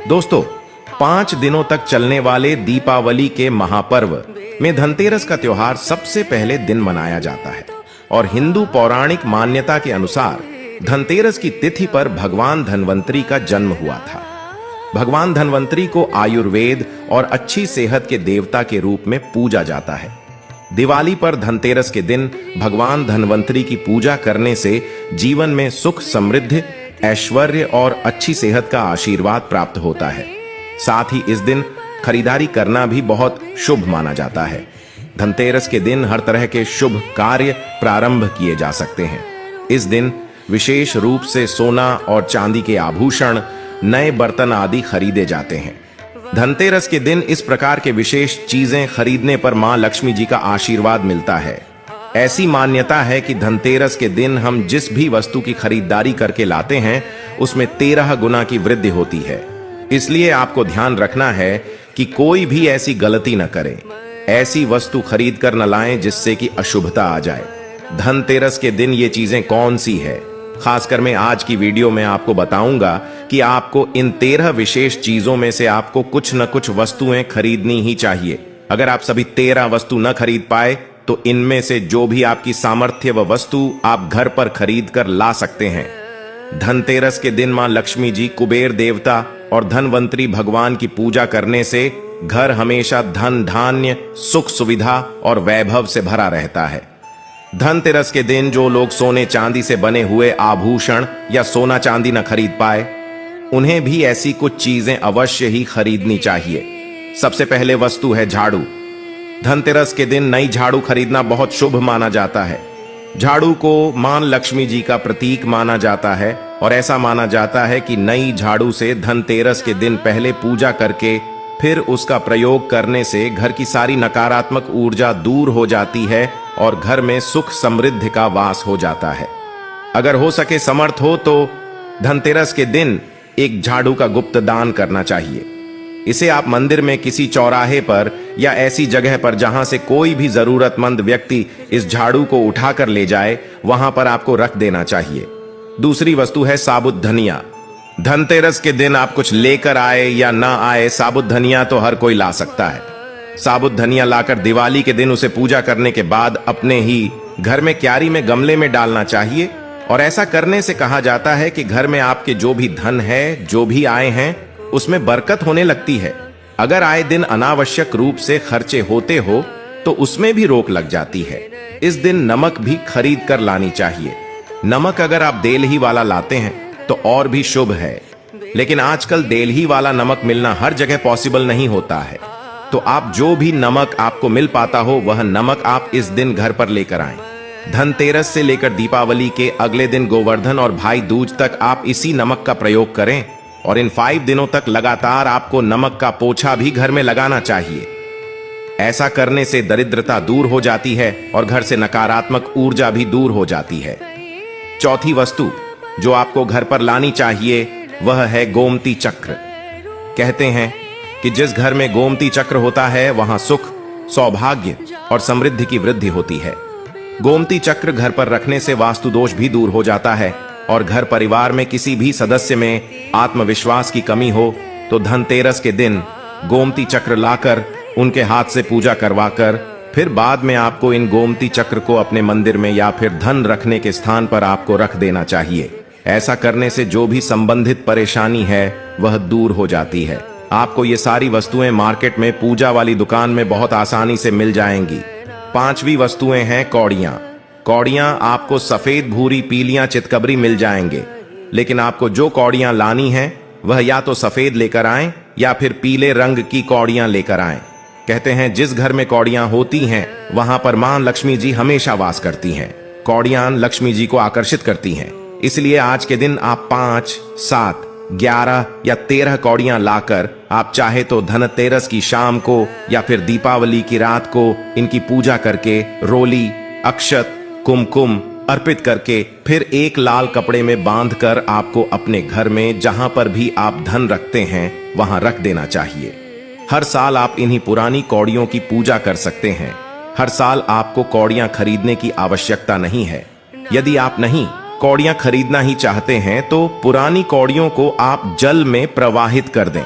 दोस्तों, 5 दिनों तक चलने वाले दीपावली के महापर्व में धनतेरस का त्योहार सबसे पहले दिन मनाया जाता है और हिंदू पौराणिक मान्यता के अनुसार धनतेरस की तिथि पर भगवान धन्वंतरी का जन्म हुआ था। भगवान धन्वंतरी को आयुर्वेद और अच्छी सेहत के देवता के रूप में पूजा जाता है। दिवाली पर धनतेरस के दिन भगवान धन्वंतरी की पूजा करने से जीवन में सुख, समृद्धि, ऐश्वर्य और अच्छी सेहत का आशीर्वाद प्राप्त होता है। साथ ही इस दिन खरीदारी करना भी बहुत शुभ माना जाता है। धनतेरस के दिन हर तरह के शुभ कार्य प्रारंभ किए जा सकते हैं। इस दिन विशेष रूप से सोना और चांदी के आभूषण, नए बर्तन आदि खरीदे जाते हैं। धनतेरस के दिन इस प्रकार के विशेष चीजें खरीदने पर मां लक्ष्मी जी का आशीर्वाद मिलता है। ऐसी मान्यता है कि धनतेरस के दिन हम जिस भी वस्तु की खरीदारी करके लाते हैं उसमें 13 गुना की वृद्धि होती है। इसलिए आपको ध्यान रखना है कि कोई भी ऐसी गलती न करें, ऐसी वस्तु खरीद कर न लाएं जिससे कि अशुभता आ जाए। धनतेरस के दिन ये चीजें कौन सी है, खासकर मैं आज की वीडियो में आपको बताऊंगा कि आपको इन 13 विशेष चीजों में से आपको कुछ न कुछ वस्तुएं खरीदनी ही चाहिए। अगर आप सभी 13 वस्तु न खरीद पाए तो इनमें से जो भी आपकी सामर्थ्य व वस्तु आप घर पर खरीद कर ला सकते हैं। धनतेरस के दिन मां लक्ष्मी जी, कुबेर देवता और धनवंतरी भगवान की पूजा करने से घर हमेशा धन, धान्य, सुख, सुविधा और वैभव से भरा रहता है। धनतेरस के दिन जो लोग सोने चांदी से बने हुए आभूषण या सोना चांदी न खरीद पाए, उन्हें भी ऐसी कुछ चीजें अवश्य ही खरीदनी चाहिए। सबसे पहले वस्तु है झाड़ू। धनतेरस के दिन नई झाड़ू खरीदना बहुत शुभ माना जाता है। झाड़ू को मां लक्ष्मी जी का प्रतीक माना जाता है और ऐसा माना जाता है कि नई झाड़ू से धनतेरस के दिन पहले पूजा करके फिर उसका प्रयोग करने से घर की सारी नकारात्मक ऊर्जा दूर हो जाती है और घर में सुख, समृद्धि का वास हो जाता है। अगर हो सके, समर्थ हो तो धनतेरस के दिन एक झाड़ू का गुप्त दान करना चाहिए। इसे आप मंदिर में किसी चौराहे पर या ऐसी जगह पर जहां से कोई भी जरूरतमंद व्यक्ति इस झाड़ू को उठाकर ले जाए, वहां पर आपको रख देना चाहिए। दूसरी वस्तु है साबुत धनिया। धनतेरस के दिन आप कुछ लेकर आए या ना आए, साबुत धनिया तो हर कोई ला सकता है। साबुत धनिया लाकर दिवाली के दिन उसे पूजा करने के बाद अपने ही घर में क्यारी में गमले में डालना चाहिए और ऐसा करने से कहा जाता है कि घर में आपके जो भी धन है, जो भी आए हैं, उसमें बरकत होने लगती है। अगर आए दिन अनावश्यक रूप से खर्चे होते हो तो उसमें भी रोक लग जाती है। इस दिन नमक भी खरीद कर लानी चाहिए। नमक अगर आप देलही वाला लाते हैं तो और भी शुभ है, लेकिन आजकल देलही वाला नमक मिलना हर जगह पॉसिबल नहीं होता है। तो आप जो भी नमक आपको मिल पाता हो वह नमक आप इस दिन घर पर लेकर आएं। धनतेरस से लेकर दीपावली के अगले दिन गोवर्धन और भाई दूज तक आप इसी नमक का प्रयोग करें और इन 5 दिनों तक लगातार आपको नमक का पोछा भी घर में लगाना चाहिए। ऐसा करने से दरिद्रता दूर हो जाती है और घर से नकारात्मक ऊर्जा भी दूर हो जाती है। चौथी वस्तु जो आपको घर पर लानी चाहिए वह है गोमती चक्र। कहते हैं कि जिस घर में गोमती चक्र होता है वहां सुख, सौभाग्य और समृद्धि की वृद्धि होती है। गोमती चक्र घर पर रखने से वास्तु दोष भी दूर हो जाता है और घर परिवार में किसी भी सदस्य में आत्मविश्वास की कमी हो तो धनतेरस के दिन गोमती चक्र लाकर उनके हाथ से पूजा करवाकर फिर बाद में आपको इन गोमती चक्र को अपने मंदिर में या फिर धन रखने के स्थान पर आपको रख देना चाहिए। ऐसा करने से जो भी संबंधित परेशानी है वह दूर हो जाती है। आपको ये सारी वस्तुएं मार्केट में पूजा वाली दुकान में बहुत आसानी से मिल जाएंगी। 5वीं वस्तुएं हैं कौड़ियां। कौड़ियां आपको सफेद, भूरी, पीलियां चितकबरी मिल जाएंगे, लेकिन आपको जो कौड़ियां लानी हैं वह या तो सफेद लेकर आएं या फिर पीले रंग की कौड़ियां लेकर आएं। कहते हैं जिस घर में कौड़ियां होती हैं वहां पर मां लक्ष्मी जी हमेशा वास करती हैं। कौड़ियां लक्ष्मी जी को आकर्षित करती हैं, इसलिए आज के दिन आप 5, 7, 11 या 13 कौड़ियां लाकर आप चाहे तो धनतेरस की शाम को या फिर दीपावली की रात को इनकी पूजा करके रोली, अक्षत, कुमकुम अर्पित करके फिर एक लाल कपड़े में बांधकर आपको अपने घर में जहां पर भी आप धन रखते हैं वहां रख देना चाहिए। हर साल आप इन्हीं पुरानी कौड़ियों की पूजा कर सकते हैं। हर साल आपको कौड़ियां खरीदने की आवश्यकता नहीं है। यदि आप नहीं कौड़ियां खरीदना ही चाहते हैं तो पुरानी कौड़ियों को आप जल में प्रवाहित कर दें।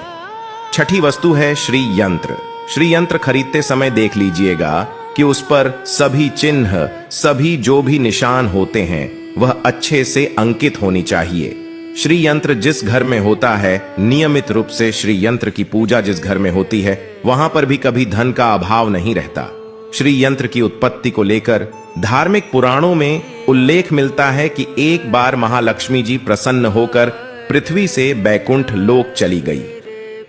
छठी वस्तु है श्री यंत्र। श्री यंत्र खरीदते समय देख लीजिएगा कि उस पर सभी चिन्ह, सभी जो भी निशान होते हैं वह अच्छे से अंकित होनी चाहिए। श्री यंत्र जिस घर में होता है, नियमित रूप से श्री यंत्र की पूजा जिस घर में होती है, वहां पर भी कभी धन का अभाव नहीं रहता। श्री यंत्र की उत्पत्ति को लेकर धार्मिक पुराणों में उल्लेख मिलता है कि एक बार महालक्ष्मी जी प्रसन्न होकर पृथ्वी से बैकुंठ लोक चली गई।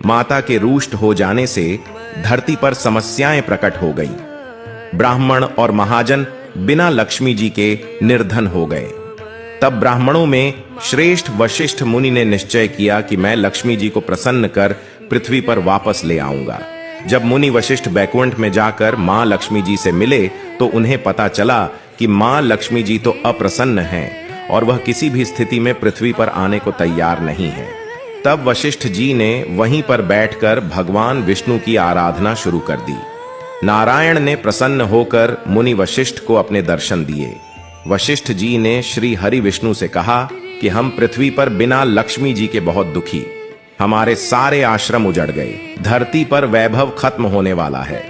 माता के रुष्ट हो जाने से धरती पर समस्याएं प्रकट हो गई। ब्राह्मण और महाजन बिना लक्ष्मी जी के निर्धन हो गए। तब ब्राह्मणों में श्रेष्ठ वशिष्ठ मुनि ने निश्चय किया कि मैं लक्ष्मी जी को प्रसन्न कर पृथ्वी पर वापस ले आऊंगा। जब मुनि वशिष्ठ बैकुंठ में जाकर मां लक्ष्मी जी से मिले तो उन्हें पता चला कि मां लक्ष्मी जी तो अप्रसन्न हैं और वह किसी भी स्थिति में पृथ्वी पर आने को तैयार नहीं है। तब वशिष्ठ जी ने वहीं पर बैठकर भगवान विष्णु की आराधना शुरू कर दी। नारायण ने प्रसन्न होकर मुनि वशिष्ठ को अपने दर्शन दिए। वशिष्ठ जी ने श्री हरि विष्णु से कहा कि हम पृथ्वी पर बिना लक्ष्मी जी के बहुत दुखी, हमारे सारे आश्रम उजड़ गए, धरती पर वैभव खत्म होने वाला है।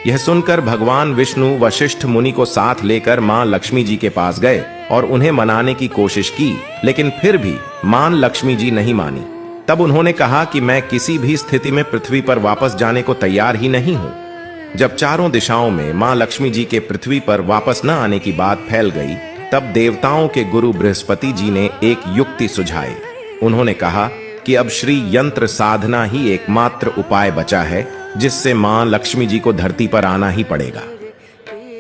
यह सुनकर भगवान विष्णु वशिष्ठ मुनि को साथ लेकर मां लक्ष्मी जी के पास गए और उन्हें मनाने की कोशिश की, लेकिन फिर भी मां लक्ष्मी जी नहीं मानी। तब उन्होंने कहा कि मैं किसी भी स्थिति में पृथ्वी पर वापस जाने को तैयार ही नहीं हूं। जब चारों दिशाओं में मां लक्ष्मी जी के पृथ्वी पर वापस न आने की बात फैल गई, तब देवताओं के गुरु बृहस्पति जी ने एक युक्ति सुझाई। उन्होंने कहा कि अब श्री यंत्र साधना ही एकमात्र उपाय बचा है जिससे मां लक्ष्मी जी को धरती पर आना ही पड़ेगा।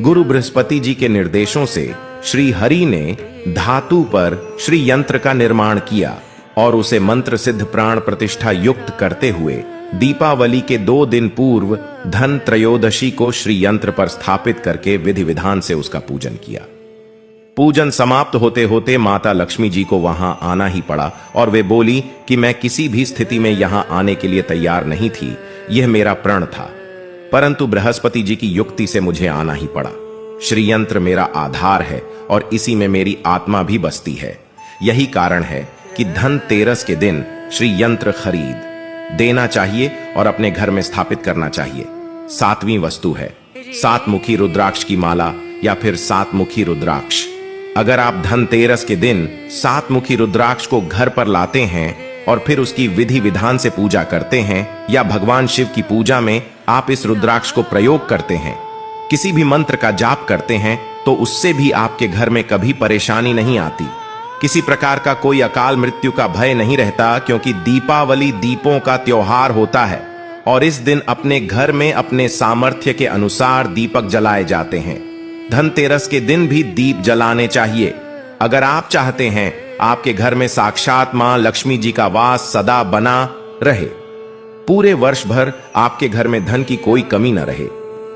गुरु बृहस्पति जी के निर्देशों से श्री हरि ने धातु पर श्री यंत्र का निर्माण किया और उसे मंत्र सिद्ध प्राण प्रतिष्ठा युक्त करते हुए दीपावली के 2 दिन पूर्व धन त्रयोदशी को श्री यंत्र पर स्थापित करके विधि विधान से उसका पूजन किया। पूजन समाप्त होते होते माता लक्ष्मी जी को वहां आना ही पड़ा और वे बोली कि मैं किसी भी स्थिति में यहां आने के लिए तैयार नहीं थी, यह मेरा प्रण था, परंतु बृहस्पति जी की युक्ति से मुझे आना ही पड़ा। श्री यंत्र मेरा आधार है और इसी में मेरी आत्मा भी बसती है। यही कारण है कि धनतेरस के दिन श्री यंत्र खरीद देना चाहिए और अपने घर में स्थापित करना चाहिए। 7वीं वस्तु है 7 मुखी रुद्राक्ष की माला या फिर 7 मुखी रुद्राक्ष। अगर आप धनतेरस के दिन 7 मुखी रुद्राक्ष को घर पर लाते हैं और फिर उसकी विधि विधान से पूजा करते हैं या भगवान शिव की पूजा में आप इस रुद्राक्ष को प्रयोग करते हैं, किसी भी मंत्र का जाप करते हैं, तो उससे भी आपके घर में कभी परेशानी नहीं आती। किसी प्रकार का कोई अकाल मृत्यु का भय नहीं रहता, क्योंकि दीपावली दीपों का त्योहार होता है और इस दिन अपने घर में अपने सामर्थ्य के अनुसार दीपक जलाए जाते हैं। धनतेरस के दिन भी दीप जलाने चाहिए। अगर आप चाहते हैं आपके घर में साक्षात मां लक्ष्मी जी का वास सदा बना रहे, पूरे वर्ष भर आपके घर में धन की कोई कमी न रहे,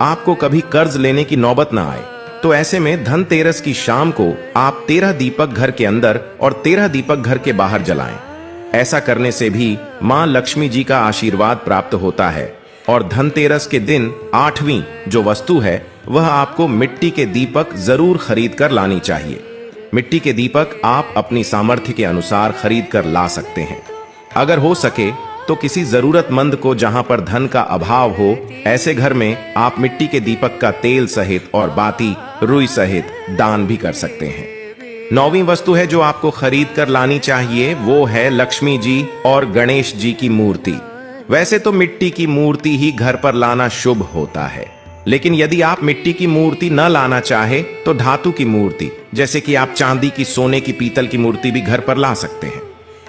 आपको कभी कर्ज लेने की नौबत ना आए, तो ऐसे में धनतेरस की शाम को आप 13 दीपक घर के अंदर और 13 दीपक घर के बाहर जलाएं। ऐसा करने से भी मां लक्ष्मी जी का आशीर्वाद प्राप्त होता है। और धनतेरस के दिन 8वीं जो वस्तु है वह आपको मिट्टी के दीपक जरूर खरीद कर लानी चाहिए। मिट्टी के दीपक आप अपनी सामर्थ्य के अनुसार खरीद कर ला सकते हैं। अगर हो सके तो किसी जरूरतमंद को जहां पर धन का अभाव हो, ऐसे घर में आप मिट्टी के दीपक का तेल सहित और बाती रुई सहित दान भी कर सकते हैं। 9वीं वस्तु है जो आपको खरीद कर लानी चाहिए, वो है लक्ष्मी जी और गणेश जी की मूर्ति। वैसे तो मिट्टी की मूर्ति ही घर पर लाना शुभ होता है, लेकिन यदि आप मिट्टी की मूर्ति न लाना चाहे तो धातु की मूर्ति, जैसे कि आप चांदी की, सोने की, पीतल की मूर्ति भी घर पर ला सकते हैं।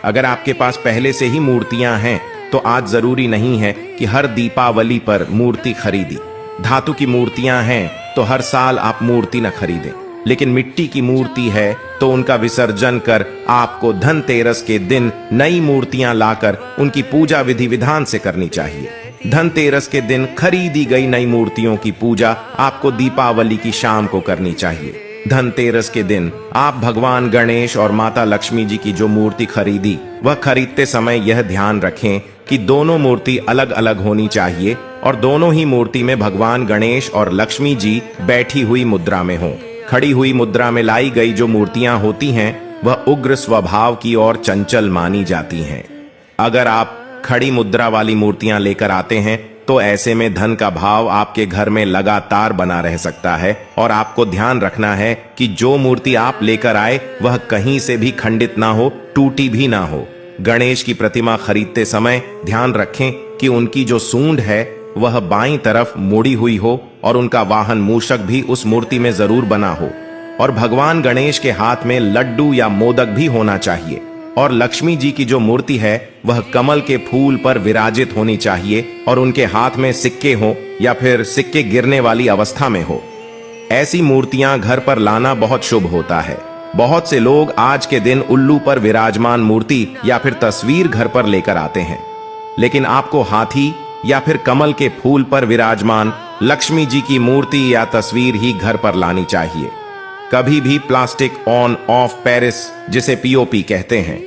अगर आपके पास पहले से ही मूर्तियां हैं तो आज जरूरी नहीं है कि हर दीपावली पर मूर्ति खरीदी। धातु की मूर्तियां हैं तो हर साल आप मूर्ति न खरीदें, लेकिन मिट्टी की मूर्ति है तो उनका विसर्जन कर आपको धनतेरस के दिन नई मूर्तियां लाकर उनकी पूजा विधि विधान से करनी चाहिए। धनतेरस के दिन खरीदी गई नई मूर्तियों की पूजा आपको दीपावली की शाम को करनी चाहिए। धनतेरस के दिन आप भगवान गणेश और माता लक्ष्मी जी की जो मूर्ति खरीदी, वह खरीदते समय यह ध्यान रखें कि दोनों मूर्ति अलग अलग होनी चाहिए और दोनों ही मूर्ति में भगवान गणेश और लक्ष्मी जी बैठी हुई मुद्रा में हों। खड़ी हुई मुद्रा में लाई गई जो मूर्तियां होती हैं वह उग्र स्वभाव की और चंचल मानी जाती हैं। अगर आप खड़ी मुद्रा वाली मूर्तियां लेकर आते हैं तो ऐसे में धन का भाव आपके घर में लगातार बना रह सकता है, और आपको ध्यान रखना है कि जो मूर्ति आप लेकर आए वह कहीं से भी खंडित ना हो, टूटी भी ना हो। गणेश की प्रतिमा खरीदते समय ध्यान रखें कि उनकी जो सूंड है वह बाईं तरफ मुड़ी हुई हो और उनका वाहन मूषक भी उस मूर्ति में जरूर बना हो, और भगवान गणेश के हाथ में लड्डू या मोदक भी होना चाहिए, और लक्ष्मी जी की जो मूर्ति है वह कमल के फूल पर विराजित होनी चाहिए और उनके हाथ में सिक्के हो या फिर सिक्के गिरने वाली अवस्था में हो। ऐसी मूर्तियां घर पर लाना बहुत शुभ होता है। बहुत से लोग आज के दिन उल्लू पर विराजमान मूर्ति या फिर तस्वीर घर पर लेकर आते हैं, लेकिन आपको हाथी या फिर कमल के फूल पर विराजमान लक्ष्मी जी की मूर्ति या तस्वीर ही घर पर लानी चाहिए। कभी भी प्लास्टिक ऑन ऑफ पेरिस, जिसे पीओपी कहते हैं,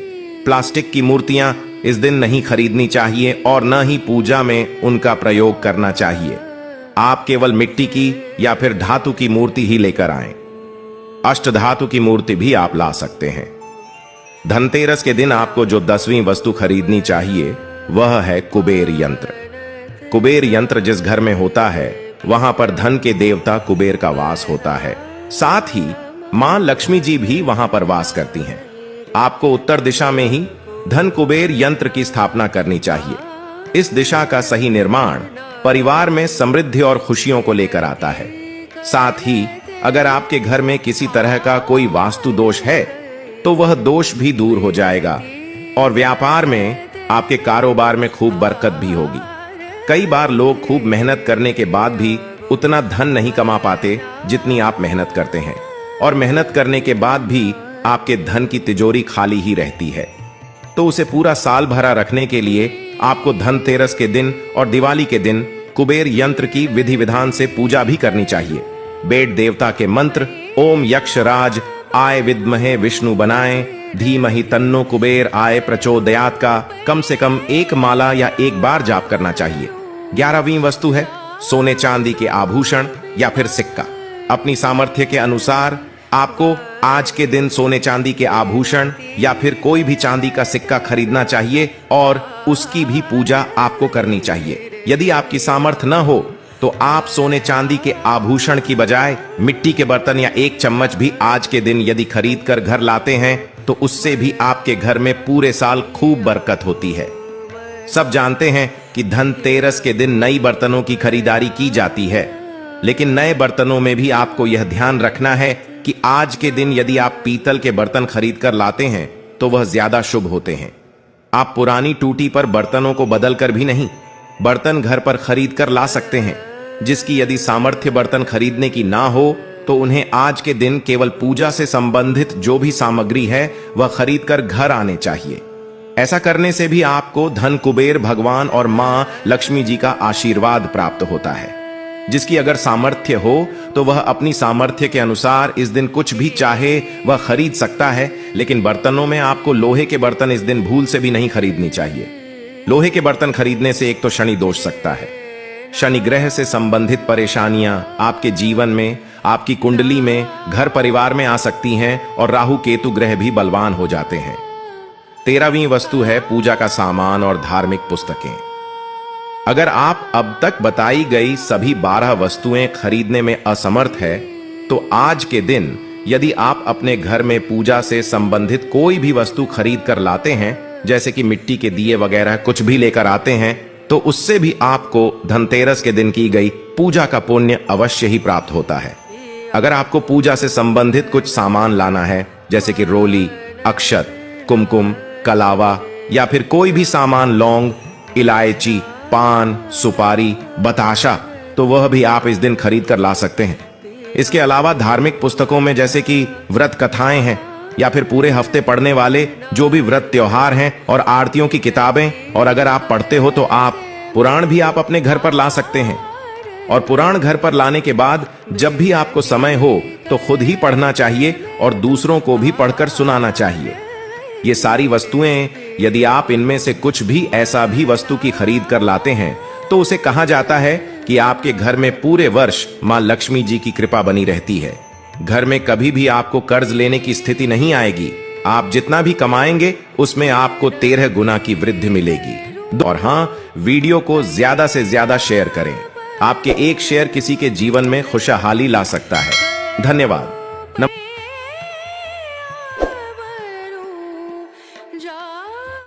प्लास्टिक की मूर्तियां इस दिन नहीं खरीदनी चाहिए और न ही पूजा में उनका प्रयोग करना चाहिए। आप केवल मिट्टी की या फिर धातु की मूर्ति ही लेकर आएं। अष्टधातु की मूर्ति भी आप ला सकते हैं। धनतेरस के दिन आपको जो 10वीं वस्तु खरीदनी चाहिए वह है कुबेर यंत्र। कुबेर यंत्र जिस घर में होता है वहां पर धन के देवता कुबेर का वास होता है। साथ ही मां लक्ष्मी जी भी वहां पर वास करती हैं। आपको उत्तर दिशा में ही धन कुबेर यंत्र की स्थापना करनी चाहिए। इस दिशा का सही निर्माण परिवार में समृद्धि और खुशियों को लेकर आता है। साथ ही अगर आपके घर में किसी तरह का कोई वास्तु दोष है तो वह दोष भी दूर हो जाएगा और व्यापार में, आपके कारोबार में खूब बरकत भी होगी। कई बार लोग खूब मेहनत करने के बाद भी उतना धन नहीं कमा पाते जितनी आप मेहनत करते हैं, और मेहनत करने के बाद भी आपके धन की तिजोरी खाली ही रहती है। तो उसे पूरा साल भरा रखने के लिए आपको धनतेरस के दिन और दिवाली के दिन कुबेर यंत्र की विधि विधान से पूजा भी करनी चाहिए। बेट देवता के मंत्र ओम यक्षराज आय विद्महे विष्णु बनाए धीमहि तन्नो कुबेर आय प्रचोदयात का कम से कम एक माला या एक बार जाप करना चाहिए। 11वीं वस्तु है सोने चांदी के आभूषण या फिर सिक्का। अपनी सामर्थ्य के अनुसार आपको आज के दिन सोने चांदी के आभूषण या फिर कोई भी चांदी का सिक्का खरीदना चाहिए और उसकी भी पूजा आपको करनी चाहिए। यदि आपकी सामर्थ्य न हो तो आप सोने चांदी के आभूषण की बजाय मिट्टी के बर्तन या एक चम्मच भी आज के दिन यदि खरीद कर घर लाते हैं तो उससे भी आपके घर में पूरे साल खूब बरकत होती है। सब जानते हैं कि धनतेरस के दिन नई बर्तनों की खरीदारी की जाती है, लेकिन नए बर्तनों में भी आपको यह ध्यान रखना है कि आज के दिन यदि आप पीतल के बर्तन खरीद कर लाते हैं तो वह ज्यादा शुभ होते हैं। आप पुरानी टूटी पर बर्तनों को बदल कर भी नहीं, बर्तन घर पर खरीद कर ला सकते हैं। जिसकी यदि सामर्थ्य बर्तन खरीदने की ना हो तो उन्हें आज के दिन केवल पूजा से संबंधित जो भी सामग्री है वह खरीद कर घर आने चाहिए। ऐसा करने से भी आपको धन कुबेर भगवान और मां लक्ष्मी जी का आशीर्वाद प्राप्त होता है। जिसकी अगर सामर्थ्य हो तो वह अपनी सामर्थ्य के अनुसार इस दिन कुछ भी चाहे वह खरीद सकता है, लेकिन बर्तनों में आपको लोहे के बर्तन इस दिन भूल से भी नहीं खरीदनी चाहिए। लोहे के बर्तन खरीदने से एक तो शनि दोष सकता है, शनि ग्रह से संबंधित परेशानियां आपके जीवन में, आपकी कुंडली में, घर परिवार में आ सकती हैं और राहु केतु ग्रह भी बलवान हो जाते हैं। 13वीं वस्तु है पूजा का सामान और धार्मिक पुस्तकें। अगर आप अब तक बताई गई सभी 12 वस्तुएं खरीदने में असमर्थ है तो आज के दिन यदि आप अपने घर में पूजा से संबंधित कोई भी वस्तु खरीद कर लाते हैं, जैसे कि मिट्टी के दिए वगैरह कुछ भी लेकर आते हैं, तो उससे भी आपको धनतेरस के दिन की गई पूजा का पुण्य अवश्य ही प्राप्त होता है। अगर आपको पूजा से संबंधित कुछ सामान लाना है, जैसे कि रोली, अक्षत, कुमकुम, कलावा या फिर कोई भी सामान, लौंग, इलायची, पान, सुपारी, बताशा, तो वह भी आप इस दिन खरीद कर ला सकते हैं। इसके अलावा धार्मिक पुस्तकों में जैसे कि व्रत कथाएं हैं या फिर पूरे हफ्ते पढ़ने वाले जो भी व्रत त्योहार हैं और आरतियों की किताबें, और अगर आप पढ़ते हो तो आप पुराण भी आप अपने घर पर ला सकते हैं। और पुराण घर पर लाने के बाद जब भी आपको समय हो तो खुद ही पढ़ना चाहिए और दूसरों को भी पढ़कर सुनाना चाहिए। ये सारी वस्तुएं यदि आप इनमें से कुछ भी ऐसा भी वस्तु की खरीद कर लाते हैं तो उसे कहा जाता है कि आपके घर में पूरे वर्ष मां लक्ष्मी जी की कृपा बनी रहती है। घर में कभी भी आपको कर्ज लेने की स्थिति नहीं आएगी। आप जितना भी कमाएंगे उसमें आपको 13 गुना की वृद्धि मिलेगी। और हां, वीडियो को ज्यादा से ज्यादा शेयर करें। आपके एक शेयर किसी के जीवन में खुशहाली ला सकता है। धन्यवाद।